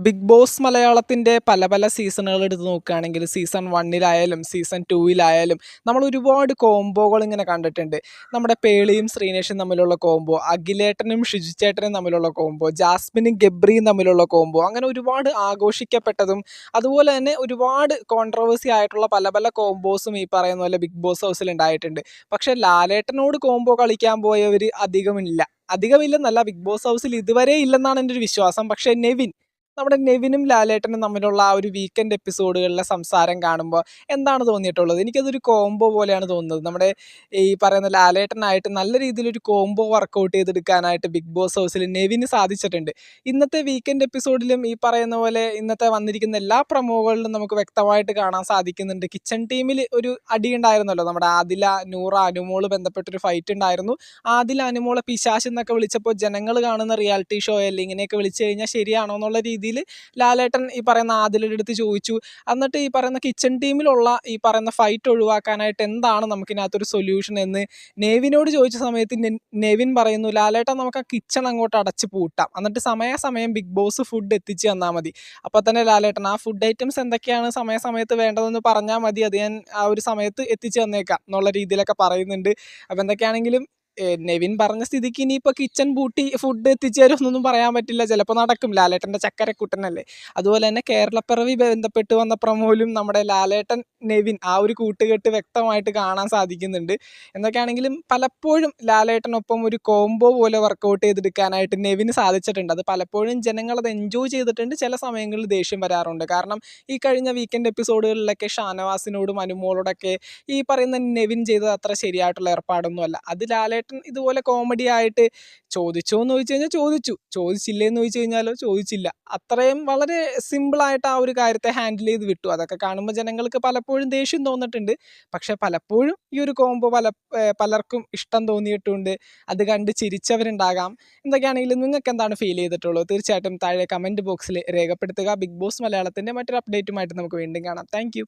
Big boss മലയാളത്തിൻ്റെ പല പല സീസണുകൾ എടുത്ത് നോക്കുകയാണെങ്കിൽ സീസൺ 1-ലായാലും സീസൺ 2-ലായാലും നമ്മൾ ഒരുപാട് കോംബോകൾ ഇങ്ങനെ കണ്ടിട്ടുണ്ട്. നമ്മുടെ പേളിയും ശ്രീനേഷും തമ്മിലുള്ള കോംബോ, അഖിലേട്ടനും ഷിജുചേട്ടനും തമ്മിലുള്ള കോംബോ, ജാസ്മിനും ഗബ്രിയും തമ്മിലുള്ള കോംബോ, അങ്ങനെ ഒരുപാട് ആഘോഷിക്കപ്പെട്ടതും അതുപോലെ തന്നെ ഒരുപാട് കോൺട്രവേഴ്സി ആയിട്ടുള്ള പല പല കോംബോസും ഈ പറയുന്ന പോലെ ബിഗ് ബോസ് ഹൗസിൽ ഉണ്ടായിട്ടുണ്ട്. പക്ഷേ ലാലേട്ടനോട് കോംബോ കളിക്കാൻ പോയവർ അധികമില്ലെന്നല്ല, ബിഗ് ബോസ് ഹൗസിൽ ഇതുവരെ ഇല്ലെന്നാണ് എൻ്റെ ഒരു വിശ്വാസം. പക്ഷേ നമ്മുടെ നെവിനും ലാലേട്ടനും തമ്മിലുള്ള ആ ഒരു വീക്കെൻഡ് എപ്പിസോഡുകളിലെ സംസാരം കാണുമ്പോൾ എന്താണ് തോന്നിയിട്ടുള്ളത്? എനിക്കതൊരു കോംബോ പോലെയാണ് തോന്നുന്നത്. നമ്മുടെ ഈ പറയുന്ന ലാലേട്ടനായിട്ട് നല്ല രീതിയിലൊരു കോംബോ വർക്കൗട്ട് ചെയ്തെടുക്കാനായിട്ട് ബിഗ് ബോസ് ഹൗസിൽ നെവിന് സാധിച്ചിട്ടുണ്ട്. ഇന്നത്തെ വീക്കെൻഡ് എപ്പിസോഡിലും ഈ പറയുന്ന പോലെ ഇന്നത്തെ വന്നിരിക്കുന്ന എല്ലാ പ്രൊമോകളിലും നമുക്ക് വ്യക്തമായിട്ട് കാണാൻ സാധിക്കുന്നുണ്ട്. കിച്ചൺ ടീമിൽ ഒരു അടി ഉണ്ടായിരുന്നല്ലോ, നമ്മുടെ ആദില, നൂറ, അനുമോള് ബന്ധപ്പെട്ടൊരു ഫൈറ്റ് ഉണ്ടായിരുന്നു. ആദില അനുമോളെ പിശാച് എന്നൊക്കെ വിളിച്ചപ്പോൾ ജനങ്ങൾ കാണുന്ന റിയാലിറ്റി ഷോ അല്ലേ, ഇങ്ങനെയൊക്കെ വിളിച്ചു കഴിഞ്ഞാൽ ശരിയാണോ എന്നുള്ള രീതിയിൽ ലാലേട്ടൻ ഈ പറയുന്ന ആദിലയുടെ അടുത്ത് ചോദിച്ചു. എന്നിട്ട് ഈ പറയുന്ന കിച്ചൺ ടീമിലുള്ള ഈ പറയുന്ന ഫൈറ്റ് ഒഴിവാക്കാനായിട്ട് എന്താണ് നമുക്കിനകത്തൊരു സൊല്യൂഷൻ എന്ന് നെവിനോട് ചോദിച്ച സമയത്ത് നെവിൻ പറയുന്നു, ലാലേട്ടൻ നമുക്ക് ആ കിച്ചൺ അങ്ങോട്ട് അടച്ച് പൂട്ടാം, എന്നിട്ട് സമയാസമയം ബിഗ് ബോസ് ഫുഡ് എത്തിച്ച് തന്നാൽ മതി. അപ്പോൾ തന്നെ ലാലേട്ടൻ ആ ഫുഡ് ഐറ്റംസ് എന്തൊക്കെയാണ് സമയത്ത് വേണ്ടതെന്ന് പറഞ്ഞാൽ മതി, അത് ഞാൻ ആ ഒരു സമയത്ത് എത്തിച്ച് തന്നേക്കാം എന്നുള്ള രീതിയിലൊക്കെ പറയുന്നുണ്ട്. അപ്പോൾ എന്തൊക്കെയാണെങ്കിലും നെവിൻ പറഞ്ഞ സ്ഥിതിക്ക് ഇനിയിപ്പോൾ കിച്ചൺ പൂട്ടി ഫുഡ് എത്തിച്ചു തരുമെന്നൊന്നും പറയാൻ പറ്റില്ല. ചിലപ്പോൾ നടക്കും, ലാലേട്ടൻ്റെ ചക്കരക്കുട്ടനല്ലേ. അതുപോലെ തന്നെ കേരളപ്പിറവി ബന്ധപ്പെട്ട് വന്ന പ്രമോയിലും നമ്മുടെ ലാലേട്ടൻ നെവിൻ ആ ഒരു കൂട്ടുകെട്ട് വ്യക്തമായിട്ട് കാണാൻ സാധിക്കുന്നുണ്ട്. എന്തൊക്കെയാണെങ്കിലും പലപ്പോഴും ലാലേട്ടനൊപ്പം ഒരു കോംബോ പോലെ വർക്കൗട്ട് ചെയ്തെടുക്കാനായിട്ട് നെവിന് സാധിച്ചിട്ടുണ്ട്. അത് പലപ്പോഴും ജനങ്ങളത് എൻജോയ് ചെയ്തിട്ടുണ്ട്. ചില സമയങ്ങളിൽ ദേഷ്യം വരാറുണ്ട്. കാരണം ഈ കഴിഞ്ഞ വീക്കെൻഡ് എപ്പിസോഡുകളിലൊക്കെ ഷാനവാസിനോടും അനുമോളോടൊക്കെ ഈ പറയുന്ന നെവിൻ ചെയ്തത് അത്ര ശരിയായിട്ടുള്ള ഏർപ്പാടൊന്നുമല്ല. അത് ലാലേട്ടൻ ഇതുപോലെ കോമഡി ആയിട്ട് ചോദിച്ചോ എന്ന് ചോദിച്ചു കഴിഞ്ഞാൽ ചോദിച്ചു, ചോദിച്ചില്ലേന്ന് ചോദിച്ചു കഴിഞ്ഞാലോ ചോദിച്ചില്ല. അത്രയും വളരെ സിമ്പിളായിട്ട് ആ ഒരു കാര്യത്തെ ഹാൻഡിൽ ചെയ്ത് വിട്ടു. അതൊക്കെ കാണുമ്പോൾ ജനങ്ങൾക്ക് പലപ്പോഴും ദേഷ്യം തോന്നിയിട്ടുണ്ട്. പക്ഷെ പലപ്പോഴും ഈ ഒരു കോംബോ പലർക്കും ഇഷ്ടം തോന്നിയിട്ടുണ്ട്. അത് കണ്ട് ചിരിച്ചവരുണ്ടാകാം. എന്തൊക്കെയാണെങ്കിലും നിങ്ങൾക്ക് എന്താണ് ഫീൽ ചെയ്തിട്ടുള്ളത്? തീർച്ചയായിട്ടും താഴെ കമൻറ്റ് ബോക്സിൽ രേഖപ്പെടുത്തുക. ബിഗ് ബോസ് മലയാളത്തിൻ്റെ മറ്റൊരു അപ്ഡേറ്റുമായിട്ട് നമുക്ക് വീണ്ടും കാണാം. താങ്ക്